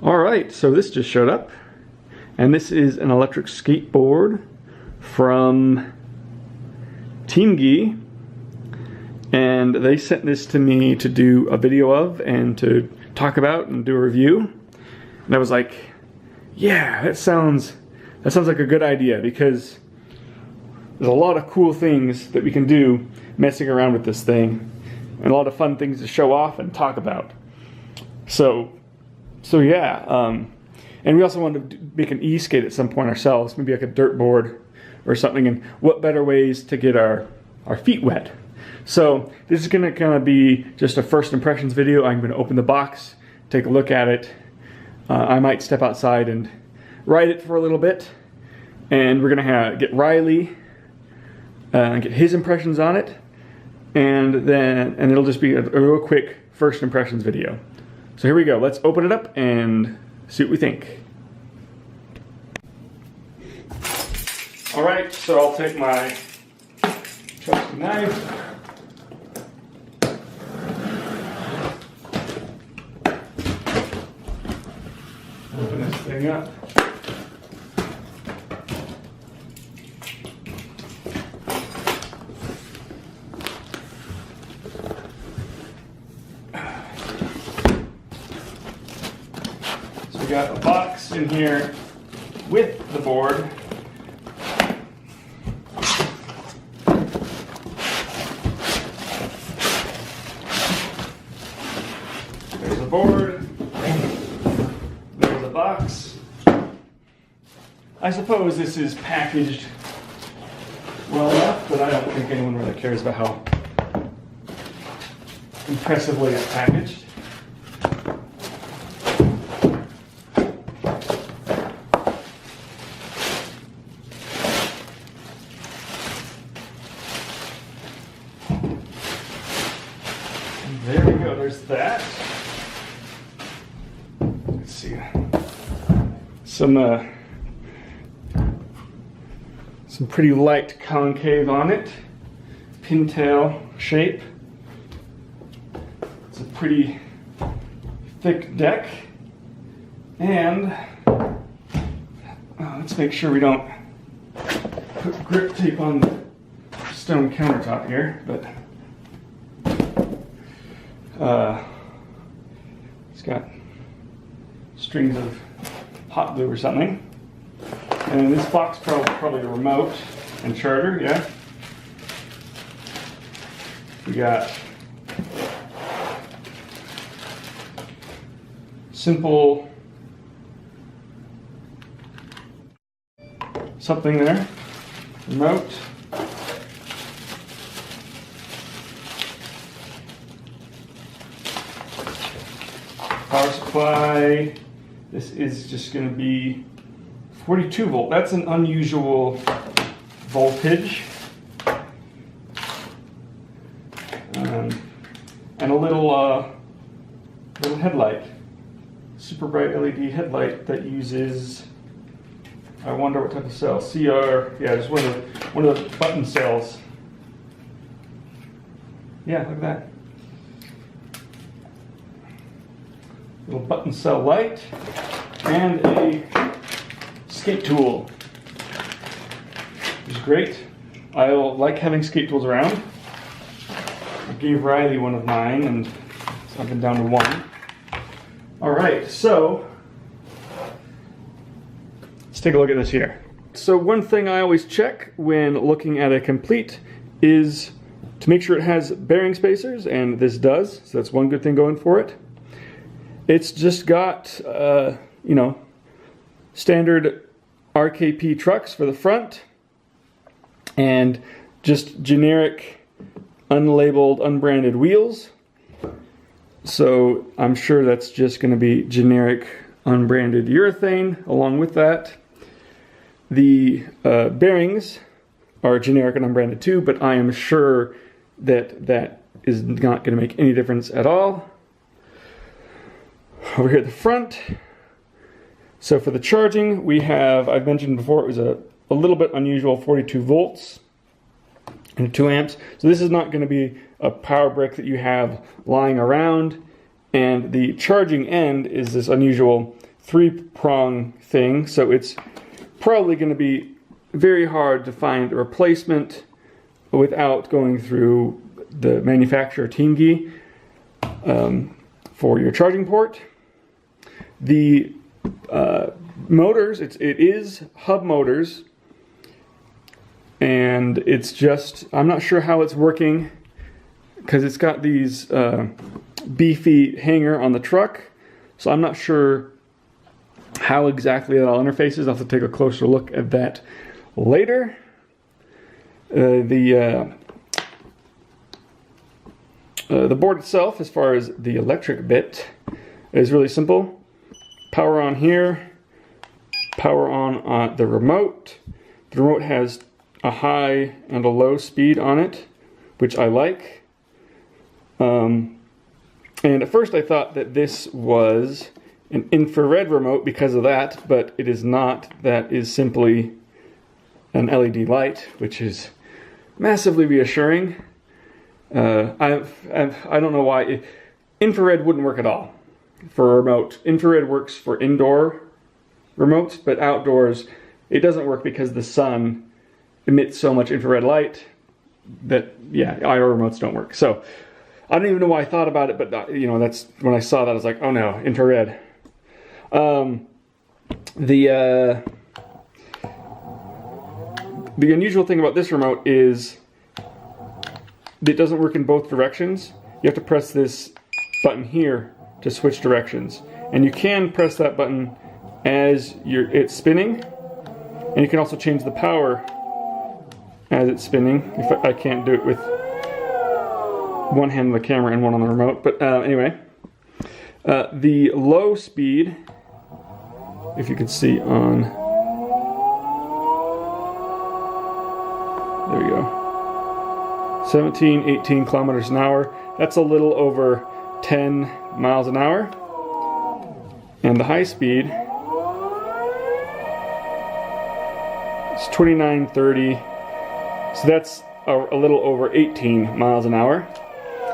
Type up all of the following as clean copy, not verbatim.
Alright, so this just showed up, and this is an electric skateboard from Teamgee, and they sent this to me to do a video of and to talk about and do a review. And I was like, yeah, that sounds like a good idea, because there's a lot of cool things that we can do messing around with this thing, and a lot of fun things to show off and talk about. So yeah, and we also wanted to make an e-skate at some point ourselves, maybe like a dirt board or something, and what better ways to get our feet wet. So this is going to kind of be just a first impressions video. I'm going to open the box, take a look at it. I might step outside and ride it for a little bit, and we're going to get Riley, get his impressions on it, and it'll just be a real quick first impressions video. So here we go. Let's open it up and see what we think. All right, so I'll take my trusty knife. Open this thing up. We got a box in here with the board. There's a board. There's a box. I suppose this is packaged well enough, but I don't think anyone really cares about how impressively it's packaged. There we go, there's that. Let's see. Some pretty light concave on it. Pintail shape. It's a pretty thick deck. And let's make sure we don't put grip tape on the stone countertop here, but it's got strings of hot glue or something. And in this box, probably a remote and charger, yeah. We got simple something there, remote. Power supply. This is just going to be 42 volt. That's an unusual voltage. And a little headlight, super bright LED headlight that uses, I wonder what type of cell. CR, yeah, just one of the button cells. Yeah, look at that. Little button cell light and a skate tool, which is great. I like having skate tools around. I gave Riley one of mine, and so I've been down to one. All right, so let's take a look at this here. So one thing I always check when looking at a complete is to make sure it has bearing spacers, and this does, so that's one good thing going for it. It's just got, you know, standard RKP trucks for the front, and just generic unlabeled, unbranded wheels. So I'm sure that's just going to be generic unbranded urethane along with that. The bearings are generic and unbranded too, but I am sure that that is not going to make any difference at all. Over here at the front, so for the charging, we have, I've mentioned before, it was a little bit unusual 42 volts and 2 amps. So this is not going to be a power brick that you have lying around, and the charging end is this unusual 3-prong thing, so it's probably going to be very hard to find a replacement without going through the manufacturer Teamgee for your charging port. The motors, it is hub motors, and it's just, I'm not sure how it's working because it's got these beefy hanger on the truck, so I'm not sure how exactly that all interfaces. I'll have to take a closer look at that later. The board itself, as far as the electric bit, is really simple. Power on here, power on the remote. The remote has a high and a low speed on it, which I like. And at first I thought that this was an infrared remote because of that, but it is not. That is simply an LED light, which is massively reassuring. I don't know why. Infrared wouldn't work at all for a remote. Infrared works for indoor remotes, but outdoors it doesn't work because the sun emits so much infrared light that, yeah, IR remotes don't work. So I don't even know why I thought about it, but that's when I saw that I was like, oh no, infrared. The unusual thing about this remote is it doesn't work in both directions. You have to press this button here to switch directions, and you can press that button as it's spinning, and you can also change the power as it's spinning. I can't do it with one hand on the camera and one on the remote, but anyway, the low speed, if you can see on, there we go, 17, 18 kilometers an hour. That's a little over 10 miles an hour. And the high speed is 29, 30. So that's a little over 18 miles an hour.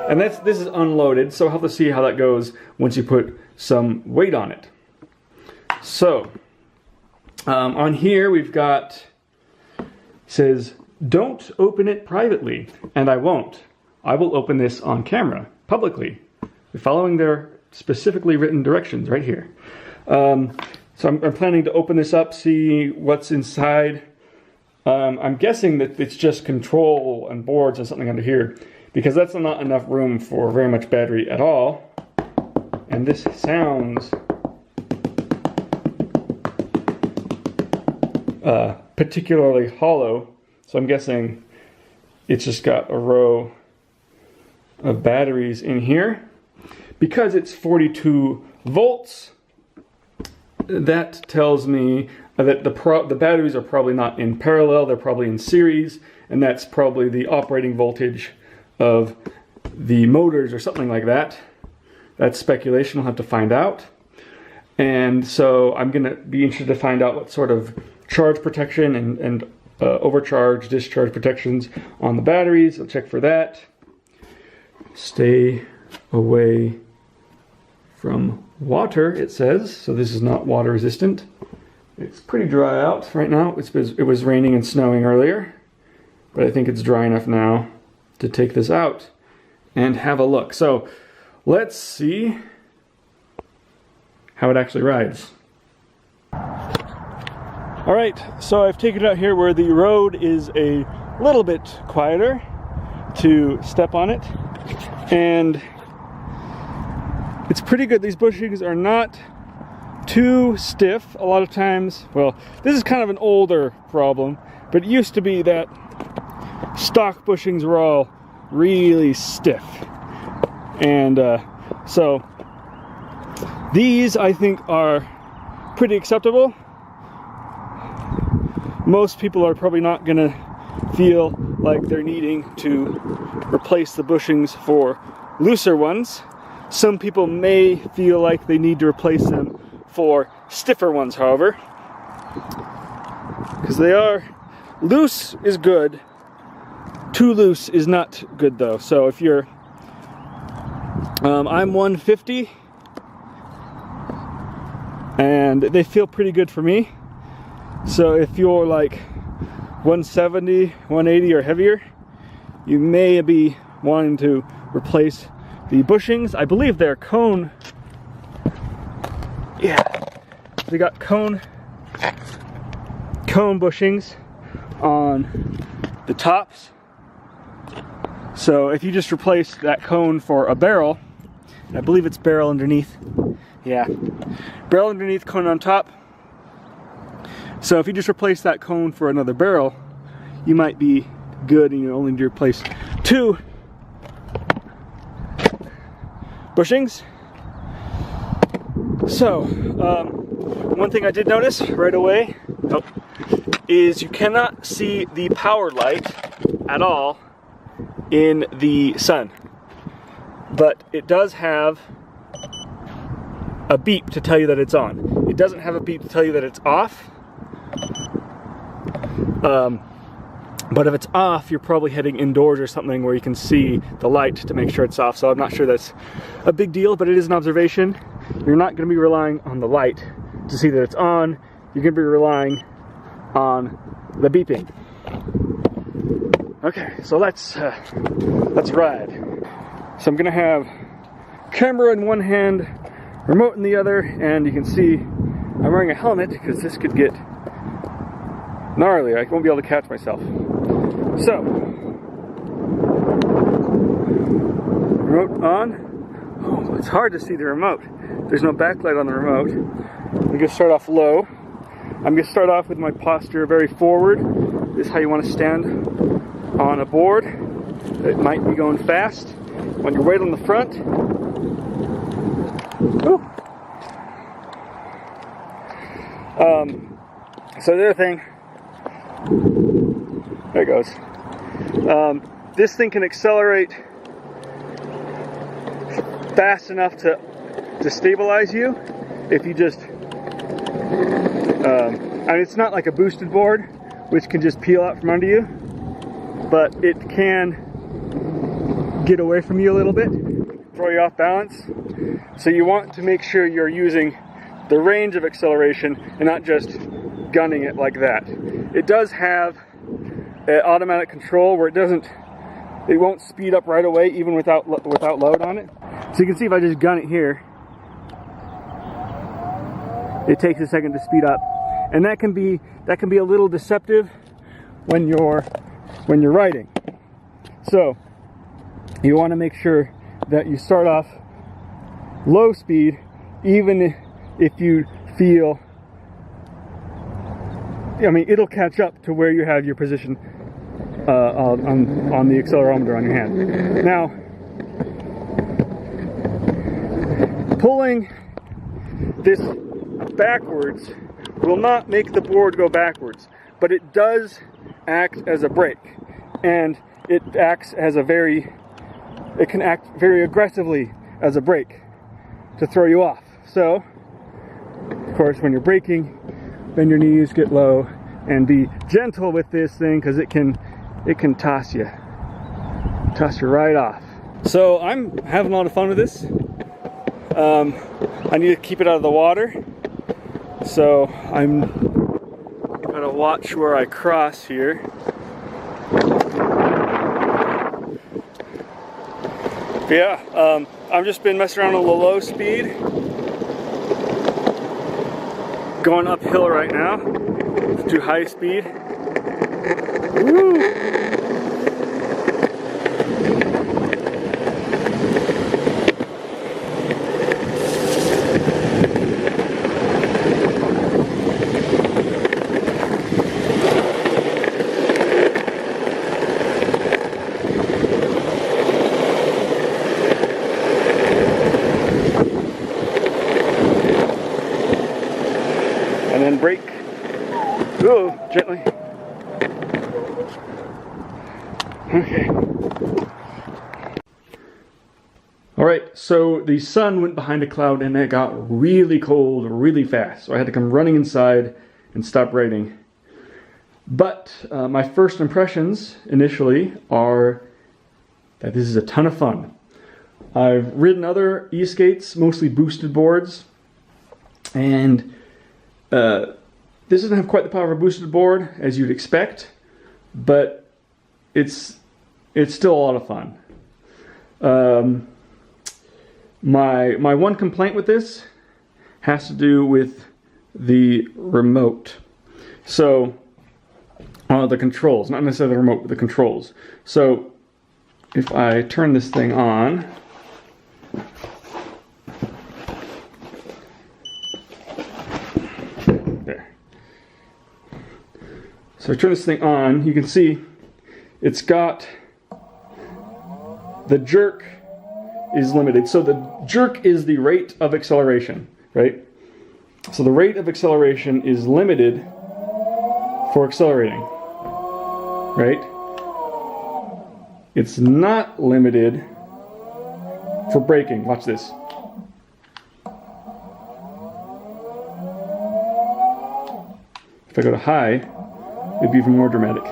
And this is unloaded, so I'll have to see how that goes once you put some weight on it. So, on here we've got, says, don't open it privately, and I won't. I will open this on camera, publicly, following their specifically written directions right here. So I'm planning to open this up, see what's inside. I'm guessing that it's just control and boards and something under here, because that's not enough room for very much battery at all. And this sounds particularly hollow, so I'm guessing it's just got a row of batteries in here. Because it's 42 volts, that tells me that the batteries are probably not in parallel, they're probably in series, and that's probably the operating voltage of the motors or something like that. That's speculation, we'll have to find out. And so I'm going to be interested to find out what sort of charge protection and overcharge, discharge protections on the batteries. I'll check for that. Stay away from water, it says, so this is not water resistant. It's pretty dry out right now. It was raining and snowing earlier, but I think it's dry enough now to take this out and have a look. So let's see how it actually rides. All right, so I've taken it out here where the road is a little bit quieter to step on it, and it's pretty good. These bushings are not too stiff. A lot of times, well, this is kind of an older problem, but it used to be that stock bushings were all really stiff. And so these, I think, are pretty acceptable. Most people are probably not gonna feel like they're needing to replace the bushings for looser ones. Some people may feel like they need to replace them for stiffer ones, however, because they are loose is good, too loose is not good though. So if you're I'm 150, and they feel pretty good for me. So if you're like 170, 180 or heavier, you may be wanting to replace the bushings. I believe they're cone. Yeah, they got cone bushings on the tops. So if you just replace that cone for a barrel, I believe it's barrel underneath. Yeah, barrel underneath, cone on top. So if you just replace that cone for another barrel, you might be good, and you only need to replace 2 bushings. So one thing I did notice right away is you cannot see the power light at all in the sun, but it does have a beep to tell you that it's on. It doesn't have a beep to tell you that it's off. But if it's off, you're probably heading indoors or something where you can see the light to make sure it's off. So I'm not sure that's a big deal, but it is an observation. You're not going to be relying on the light to see that it's on. You're going to be relying on the beeping. Okay, so let's ride. So I'm going to have camera in one hand, remote in the other, and you can see I'm wearing a helmet because this could get gnarly. I won't be able to catch myself. So, remote on. Oh, it's hard to see the remote. There's no backlight on the remote. I'm going to start off low. I'm going to start off with my posture very forward. This is how you want to stand on a board. It might be going fast. When you're weight on the front. Ooh. So the other thing, there it goes. This thing can accelerate fast enough to stabilize you if you just, I mean, it's not like a boosted board, which can just peel out from under you, but it can get away from you a little bit, throw you off balance. So you want to make sure you're using the range of acceleration and not just gunning it like that. It does have an automatic control where it won't speed up right away even without load on it. So you can see if I just gun it here, it takes a second to speed up, and that can be a little deceptive when you're riding. So you want to make sure that you start off low speed, even if you feel, I mean, it'll catch up to where you have your position on the accelerometer on your hand. Now, pulling this backwards will not make the board go backwards, but it does act as a brake, and it can act very aggressively as a brake to throw you off. So, of course, when you're braking, bend your knees, get low, and be gentle with this thing because it can toss you right off. So I'm having a lot of fun with this. I need to keep it out of the water, so I'm gonna watch where I cross here. But yeah, I've just been messing around a little low speed, going uphill right now to high speed. Woo! And then brake. Ooh, gently. Okay. Alright, so the sun went behind a cloud and it got really cold really fast. So I had to come running inside and stop riding. But my first impressions initially are that this is a ton of fun. I've ridden other e-skates, mostly boosted boards, And this doesn't have quite the power of a boosted board as you'd expect, but it's still a lot of fun. My one complaint with this has to do with the remote. So, the controls, not necessarily the remote, but the controls. So, if I turn this thing on, there. So I turn this thing on, you can see it's got, the jerk is limited. So the jerk is the rate of acceleration, right? So the rate of acceleration is limited for accelerating, right? It's not limited for braking. Watch this. If I go to high, it'd be even more dramatic.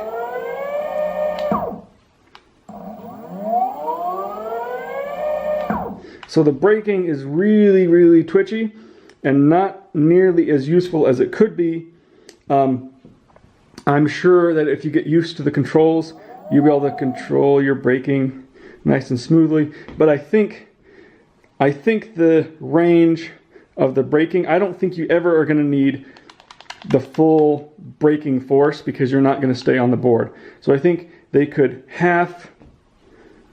So the braking is really, really twitchy and not nearly as useful as it could be. I'm sure that if you get used to the controls, you'll be able to control your braking nice and smoothly. But I think the range of the braking, I don't think you ever are going to need the full braking force because you're not going to stay on the board. So I think they could half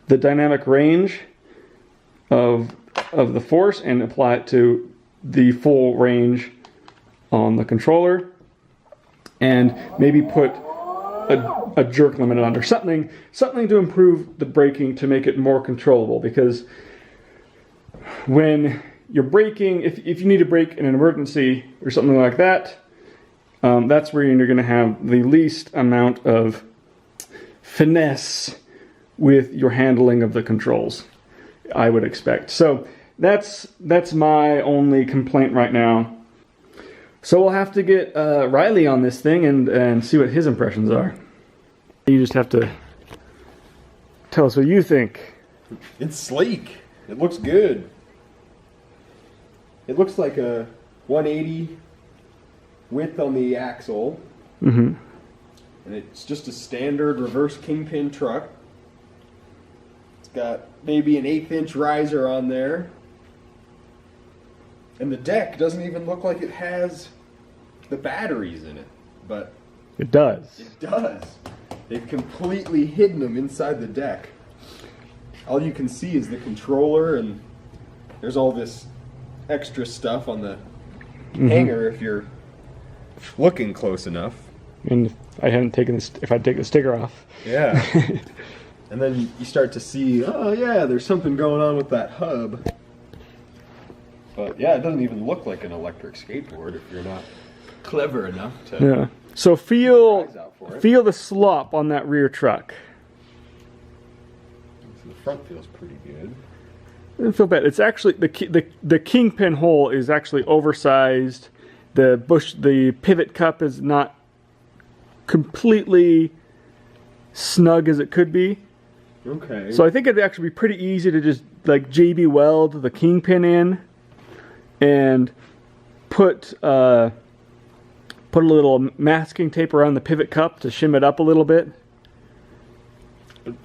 the dynamic range of the force and apply it to the full range on the controller, and maybe put a jerk limit on, or something to improve the braking to make it more controllable. Because when you're braking, if you need to brake in an emergency or something like that, that's where you're going to have the least amount of finesse with your handling of the controls, I would expect. So that's my only complaint right now. So we'll have to get Riley on this thing and see what his impressions are. You just have to tell us what you think. It's sleek. It looks good. It looks like a 180 width on the axle. Mm-hmm. And it's just a standard reverse kingpin truck. It's got maybe an 1/8 inch riser on there. And the deck doesn't even look like it has the batteries in it, but it does. It does. They've completely hidden them inside the deck. All you can see is the controller, and there's all this extra stuff on the hanger if you're looking close enough. And if I take the sticker off. Yeah. And then you start to see, oh yeah, there's something going on with that hub. But yeah, it doesn't even look like an electric skateboard if you're not clever enough to. Yeah. So feel the slop on that rear truck. So the front feels pretty good. It doesn't feel bad. It's actually the kingpin hole is actually oversized. The pivot cup is not completely snug as it could be. Okay. So I think it'd actually be pretty easy to just like JB weld the kingpin in and put a little masking tape around the pivot cup to shim it up a little bit.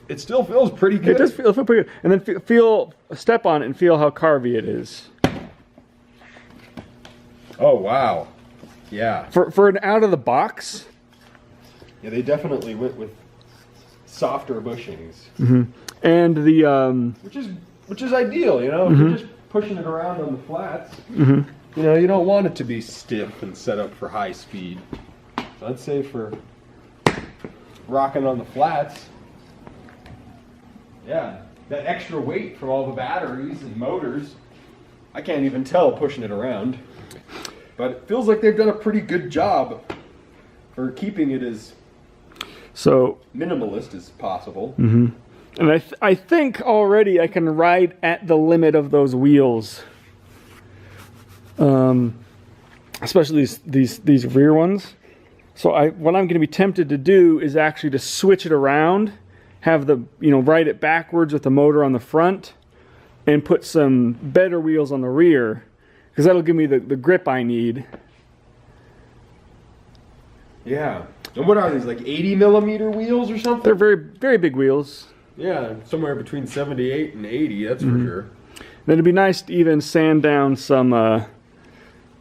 It still feels pretty good. It does feel pretty good. And then step on it and feel how carvy it is. Oh wow. Yeah. For an out of the box. Yeah, they definitely went with softer bushings. Mm-hmm. And the which is ideal, you know. If you're just pushing it around on the flats, you know, you don't want it to be stiff and set up for high speed. So I'd say for rocking on the flats, yeah, that extra weight from all the batteries and motors, I can't even tell pushing it around. But it feels like they've done a pretty good job for keeping it as minimalist as possible. And I think already I can ride at the limit of those wheels. Especially these rear ones. So what I'm going to be tempted to do is actually to switch it around, have ride it backwards with the motor on the front, and put some better wheels on the rear. because that'll give me the grip I need. Yeah. And what are these, like 80 millimeter wheels or something? They're very, very big wheels. Yeah, somewhere between 78 and 80, that's for sure. Then it'd be nice to even sand down some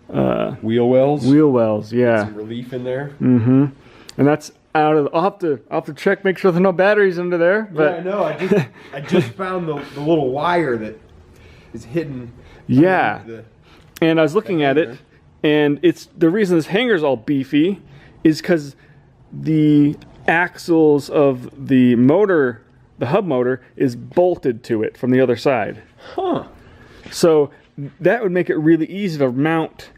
Wheel wells? wheel wells, yeah. Some relief in there. And that's out of. I'll have to check, make sure there's no batteries under there. But Yeah, I know. I just found the little wire that is hidden. yeah, underneath and I was looking at it, and it's the reason this hanger's all beefy is because the axles of the motor, the hub motor, is bolted to it from the other side. Huh. So that would make it really easy to mount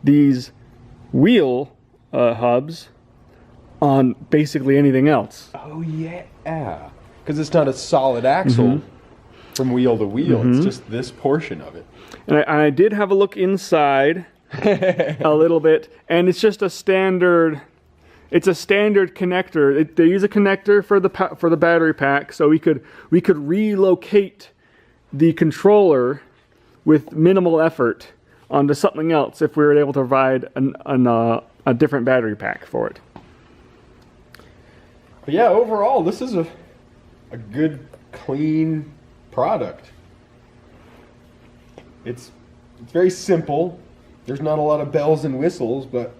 these wheel hubs on basically anything else. Oh, yeah. Because it's not a solid axle from wheel to wheel. It's just this portion of it. And I did have a look inside a little bit, and it's just a standard. It's a standard connector. They use a connector for the battery pack, so we could relocate the controller with minimal effort onto something else if we were able to provide a different battery pack for it. But yeah, overall, this is a good, clean product. It's very simple. There's not a lot of bells and whistles, but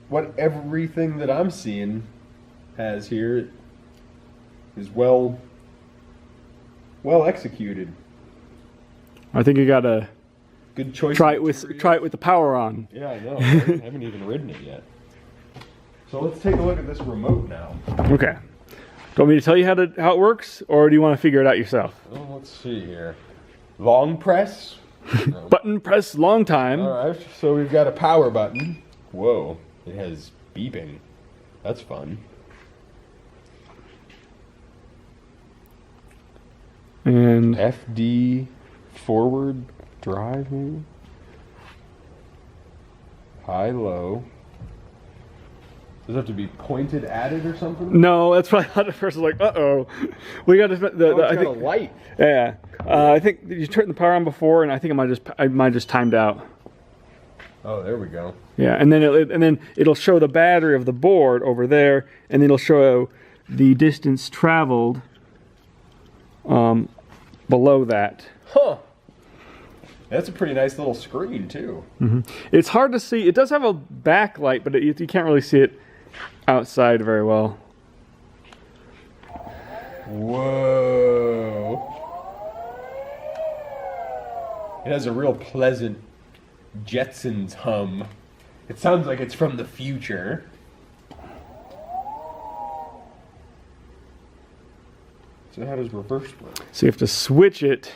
what everything that I'm seeing has here is well executed. I think you gotta Good choice. try it with the power on. Yeah, I know. I haven't even ridden it yet. So let's take a look at this remote now. Okay. Do you want me to tell you how it works, or do you want to figure it out yourself? Oh, let's see here. Long press. Button press long time. All right. So we've got a power button. Whoa. It has beeping. That's fun. And FD forward drive maybe? High, low. Does it have to be pointed at it or something? no, that's probably how the person's like, uh-oh. We got to Oh, it's got a light. Yeah. I think you turned the power on before, and I think I might just timed out. Oh, there we go. Yeah, and then it'll show the battery of the board over there, and then it'll show the distance traveled below that. Huh. That's a pretty nice little screen too. It's hard to see. It does have a backlight, but you can't really see it outside very well. Whoa. It has a real pleasant Jetsons hum. It sounds like it's from the future. So how does reverse work? So you have to switch it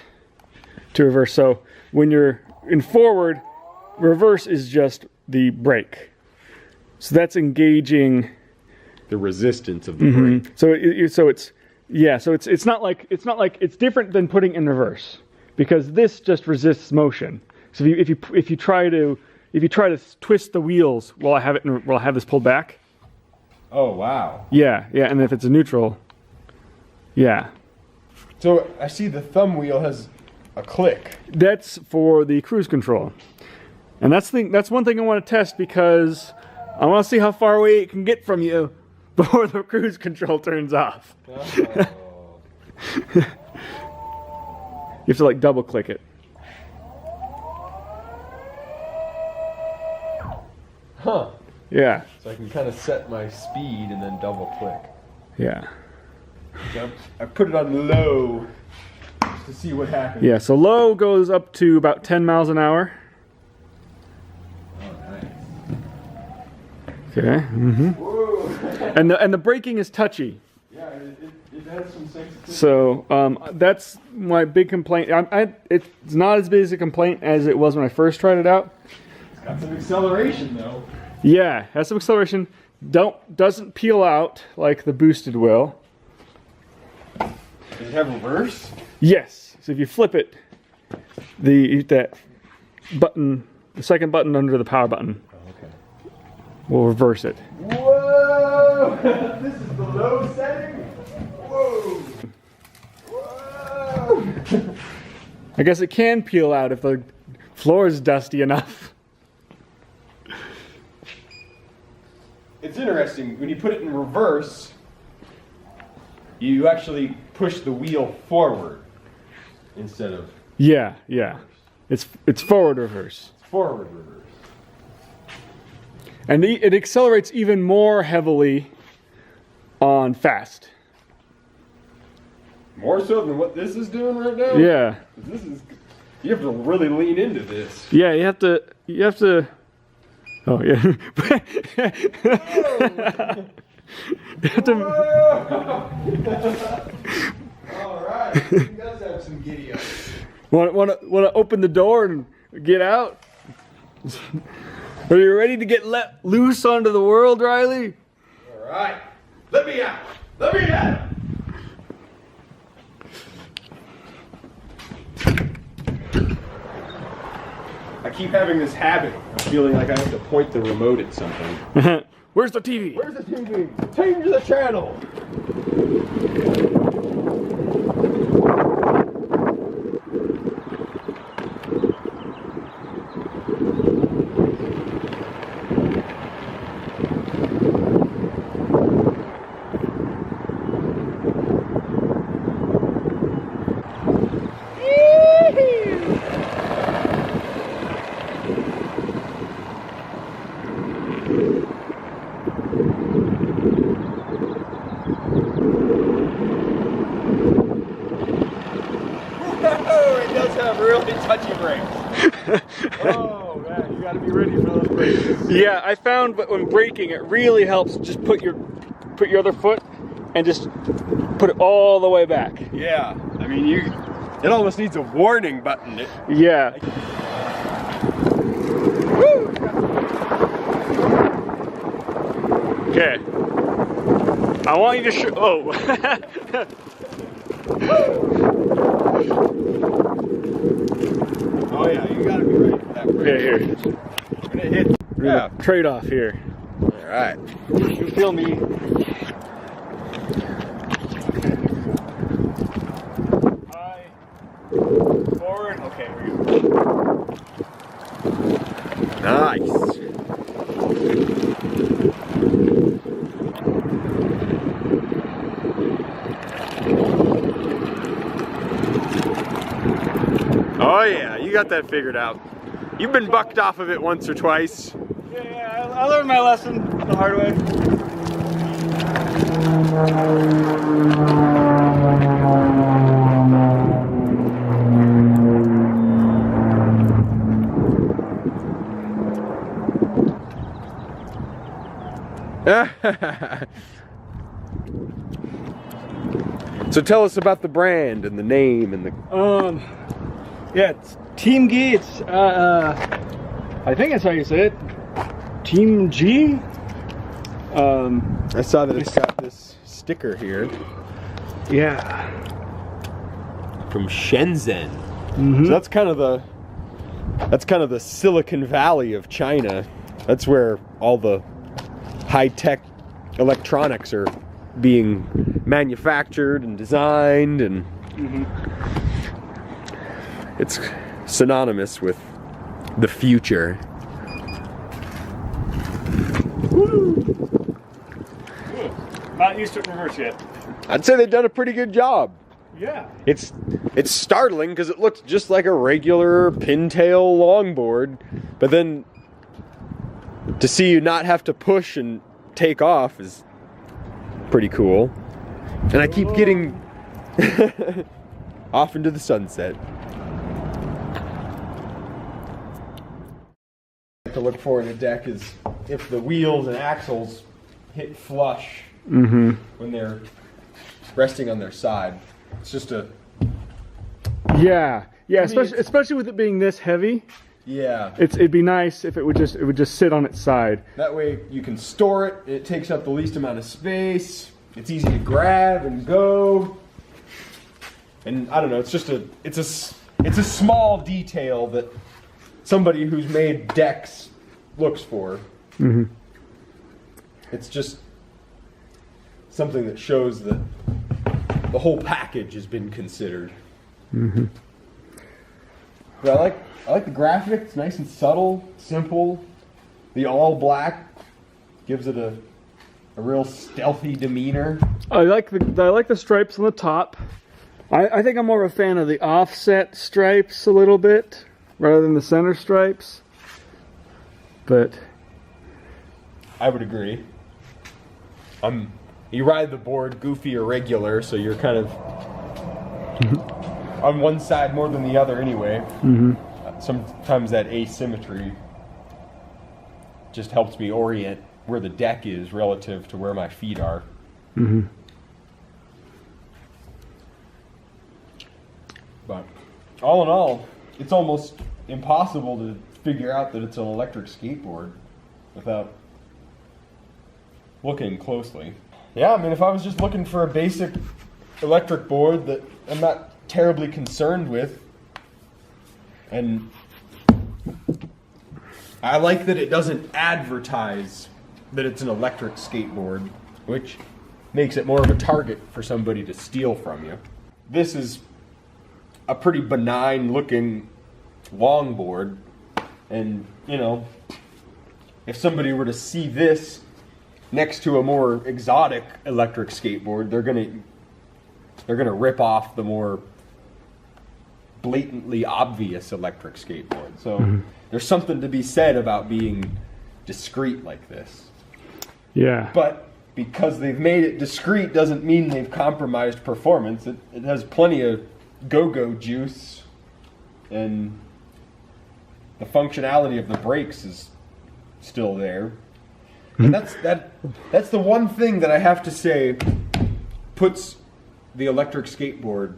to reverse. So when you're in forward, reverse is just the brake. So that's engaging The resistance of the brake. So it's not like it's different than putting in reverse, because this just resists motion. So if you try to twist the wheels while I have this pulled back. Oh wow. Yeah, and if it's a neutral. Yeah. So I see the thumb wheel has a click. That's for the cruise control. And that's one thing I want to test, because I want to see how far away it can get from you before the cruise control turns off. Oh. You have to like double click it. Huh. Yeah. So I can kind of set my speed and then double click. Yeah. I put it on low just to see what happens. Yeah, so low goes up to about 10 miles an hour. Oh, nice. Okay. Whoa. And the braking is touchy. Yeah, it has some sensitivity. So that's my big complaint. It's not as big as a complaint as it was when I first tried it out. It's got some acceleration though. Yeah, has some acceleration. Doesn't peel out like the boosted will. Does it have reverse? Yes. So if you flip it, that button, the second button under the power button, will reverse it. Whoa! This is the low setting? Whoa! Whoa! I guess it can peel out if floor is dusty enough. It's interesting, when you put it in reverse, you actually push the wheel forward instead of Yeah. It's forward reverse. forward reverse. And it accelerates even more heavily on fast. More so than what this is doing right now? Yeah. This is, you have to really lean into this. Yeah, you have to oh yeah. You have to Alright, he does have some giddy up. want to open the door and get out? Are you ready to get let loose onto the world, Riley? Alright, let me out! Let me out! I keep having this habit of feeling like I have to point the remote at something. Where's the TV? Where's the TV? Change the channel! It does have really touchy brakes. Oh man, you gotta be ready for those brakes. Yeah, I found that when braking, it really helps just put your other foot and just put it all the way back. Yeah, I mean it almost needs a warning button. Yeah. Okay. I want you to show. Oh. Oh yeah, you gotta be ready for that brake. Okay, here. When it hits. Yeah. Trade off here. Alright. You feel me? High. Forward. Okay, here we go. Nice. Oh yeah, you got that figured out. You've been bucked off of it once or twice. Yeah, I learned my lesson the hard way. So tell us about the brand and the name and the... Yeah, it's Teamgee. It's I think that's how you say it. Teamgee. I saw that it's got this sticker here Yeah. from Shenzhen. Mm-hmm. So that's kind of the Silicon Valley of China. That's where all the high-tech electronics are being manufactured and designed, and it's synonymous with the future. Not used to it in reverse yet. I'd say they've done a pretty good job. Yeah. It's startling because it looks just like a regular pintail longboard, but then to see you not have to push and take off is pretty cool. And I keep getting off into the sunset. To look for in a deck is if the wheels and axles hit flush when they're resting on their side. It's just a... Yeah. Yeah, I mean, especially with it being this heavy. Yeah. It'd be nice if it would just sit on its side. That way you can store it. It takes up the least amount of space. It's easy to grab and go. And I don't know, it's a small detail that somebody who's made decks looks for. It's just something that shows that the whole package has been considered. But I like the graphic. It's nice and subtle, simple. The all black gives it a real stealthy demeanor. I like the stripes on the top. I think I'm more of a fan of the offset stripes a little bit rather than the center stripes. But I would agree. You ride the board goofy or regular, so you're kind of on one side more than the other anyway. Sometimes that asymmetry just helps me orient where the deck is relative to where my feet are. But all in all, it's almost impossible to figure out that it's an electric skateboard without looking closely. Yeah, I mean, if I was just looking for a basic electric board that I'm not terribly concerned with, and I like that it doesn't advertise that it's an electric skateboard, which makes it more of a target for somebody to steal from you. This is a pretty benign looking longboard, and you know, if somebody were to see this next to a more exotic electric skateboard, they're gonna rip off the more blatantly obvious electric skateboard. So there's something to be said about being discreet like this. yeah, But because they've made it discreet doesn't mean they've compromised performance. It has plenty of go-go juice, and the functionality of the brakes is still there. And that's the one thing that I have to say puts the electric skateboard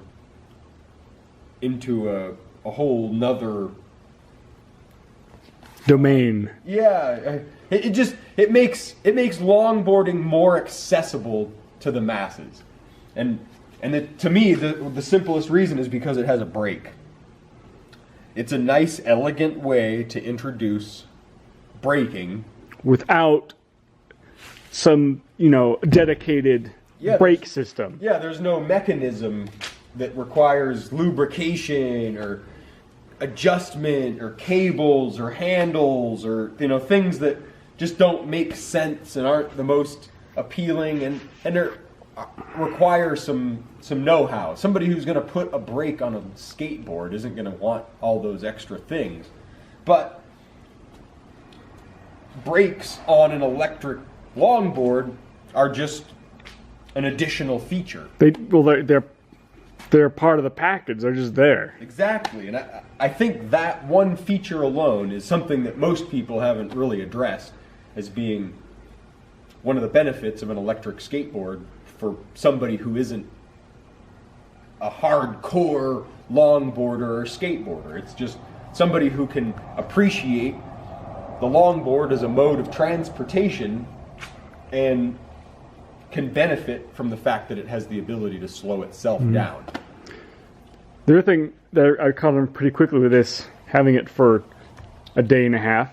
into a whole nother domain. Yeah, it makes longboarding more accessible to the masses, and to me the simplest reason is because it has a brake. It's a nice, elegant way to introduce braking Without some, dedicated brake system. Yeah, there's no mechanism that requires lubrication or adjustment or cables or handles or things that just don't make sense and aren't the most appealing and require some know-how. Somebody who's going to put a brake on a skateboard isn't going to want all those extra things. But brakes on an electric longboard are just an additional feature. They're part of the package. They're just there. Exactly, and I think that one feature alone is something that most people haven't really addressed as being one of the benefits of an electric skateboard for somebody who isn't a hardcore longboarder or skateboarder. It's just somebody who can appreciate the longboard as a mode of transportation and can benefit from the fact that it has the ability to slow itself down. The other thing that I caught on pretty quickly with this, having it for a day and a half,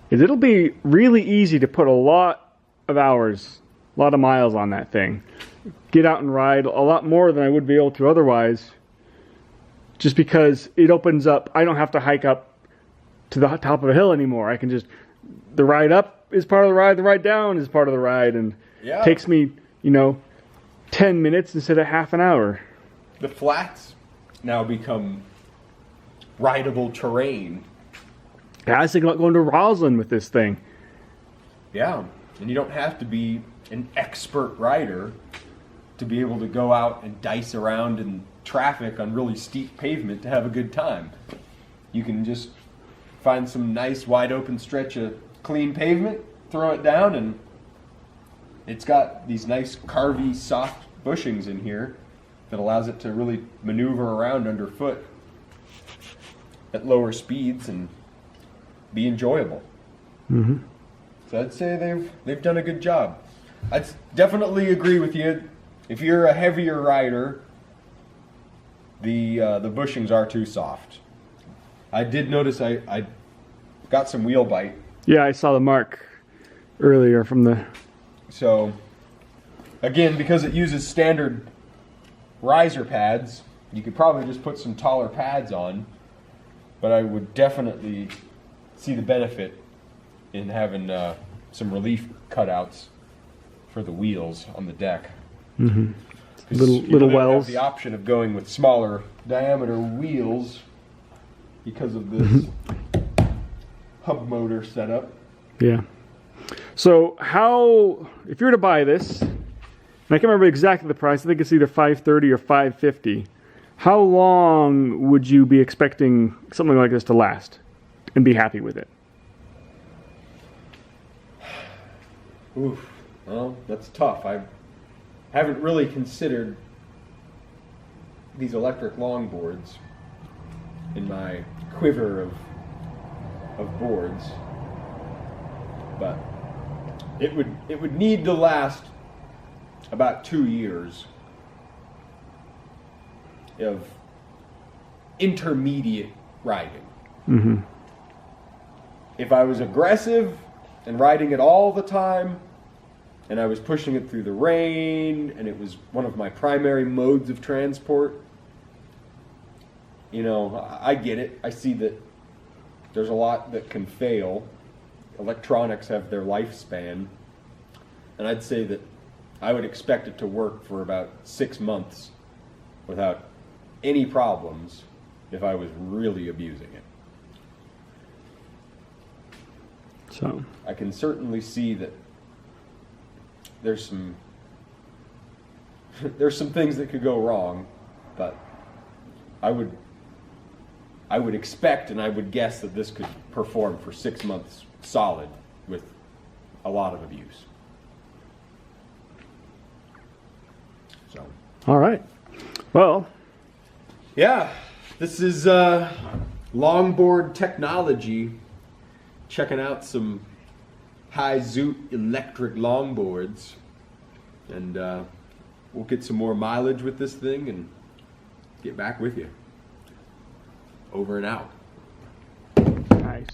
is it'll be really easy to put a lot of hours, a lot of miles on that thing. Get out and ride a lot more than I would be able to otherwise, just because it opens up. I don't have to hike up to the top of a hill anymore. I can just, the ride up is part of the ride, the ride down is part of the ride, and it takes me, 10 minutes instead of half an hour. The flats now become rideable terrain. I was thinking about going to Roslyn with this thing. Yeah, and you don't have to be an expert rider to be able to go out and dice around in traffic on really steep pavement to have a good time. You can just find some nice wide open stretch of clean pavement, throw it down, and it's got these nice carvy soft bushings in here that allows it to really maneuver around underfoot at lower speeds and be enjoyable. So I'd say they've done a good job. I'd definitely agree with you. If you're a heavier rider, the bushings are too soft. I did notice I got some wheel bite. Yeah, I saw the mark earlier from the... So, again, because it uses standard riser pads, you could probably just put some taller pads on but I would definitely see the benefit in having some relief cutouts for the wheels on the deck. Mm-hmm. You Little don't wells. have the option of going with smaller diameter wheels because of this hub motor setup. Yeah. So if you were to buy this, and I can't remember exactly the price, I think it's either $530 or $550. How long would you be expecting something like this to last and be happy with it? Oof. Well, that's tough. I haven't really considered these electric longboards in my quiver of boards, but it would need to last about 2 years of intermediate riding. Mm-hmm. If I was aggressive and riding it all the time, and I was pushing it through the rain, and it was one of my primary modes of transport, you know, I get it. I see that there's a lot that can fail. Electronics have their lifespan, and I'd say that I would expect it to work for about 6 months without any problems if I was really abusing it. So I can certainly see that there's some things that could go wrong, but I would expect and I would guess that this could perform for 6 months solid with a lot of abuse. So, all right. Well, yeah, this is Longboard Technology, checking out some high zoot electric longboards, and we'll get some more mileage with this thing and get back with you. Over and out. nice.